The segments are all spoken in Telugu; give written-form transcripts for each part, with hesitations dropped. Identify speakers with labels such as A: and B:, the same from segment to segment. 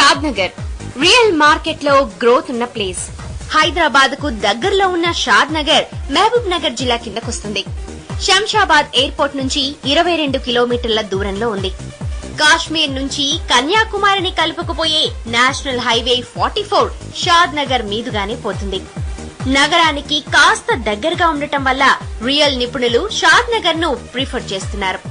A: షాద్ నగర్ రియల్ మార్కెట్ లో గ్రోత్ ఉన్న ప్లేస్. హైదరాబాద్ కు దగ్గరలో ఉన్న షాద్ నగర్ మహబూబ్ నగర్ జిల్లా కిందకొస్తుంది. శంషాబాద్ ఎయిర్పోర్ట్ నుంచి 22 కిలోమీటర్ల దూరంలో ఉంది. కాశ్మీర్ నుంచి కన్యాకుమారిని కలుపుకుపోయే నేషనల్ హైవే 44 షాద్ నగర్ మీదుగానే పోతుంది. నగరానికి కాస్త దగ్గరగా ఉండటం వల్ల రియల్ నిపుణులు షాద్ నగర్ ను ప్రిఫర్ చేస్తున్నారు.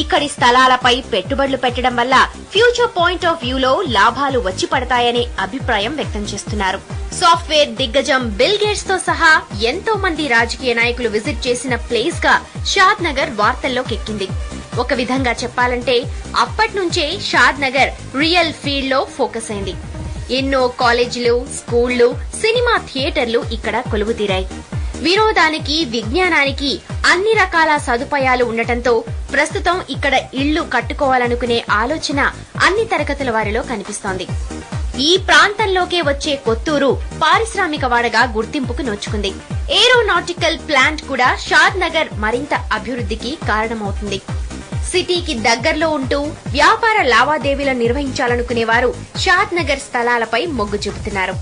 A: ఇక్కడి స్థలాలపై పెట్టుబడులు పెట్టడం వల్ల ఫ్యూచర్ పాయింట్ ఆఫ్ వ్యూలో లాభాలు వచ్చి పడతాయనే అభిప్రాయం వ్యక్తం చేస్తున్నారు. సాఫ్ట్వేర్ దిగ్గజం బిల్ గేట్స్ తో సహా ఎంతో మంది రాజకీయ నాయకులు విజిట్ చేసిన ప్లేస్ గా షాద్ నగర్ వార్తల్లోకెక్కింది. ఒక విధంగా చెప్పాలంటే అప్పట్నుంచే షాద్ నగర్ రియల్ ఫీల్డ్ లో ఫోకస్ అయింది. ఎన్నో కాలేజీలు, స్కూళ్లు, సినిమా థియేటర్లు ఇక్కడ కొలువుతీరాయి. వినోదానికి, విజ్ఞానానికి అన్ని రకాల సదుపాయాలు ఉండటంతో ప్రస్తుతం ఇక్కడ ఇళ్లు కట్టుకోవాలనుకునే ఆలోచన అన్ని తరగతుల వారిలో కనిపిస్తోంది. ఈ ప్రాంతంలోకే వచ్చే కొత్తూరు పారిశ్రామిక వాడగా గుర్తింపుకు నోచుకుంది. ఏరోనాటికల్ ప్లాంట్ కూడా షాద్ నగర్ మరింత అభివృద్ధికి కారణమవుతుంది. సిటీకి దగ్గరలో ఉంటూ వ్యాపార లావాదేవీలు నిర్వహించాలనుకునేవారు షాద్ నగర్ స్థలాలపై మొగ్గు చూపుతున్నారు.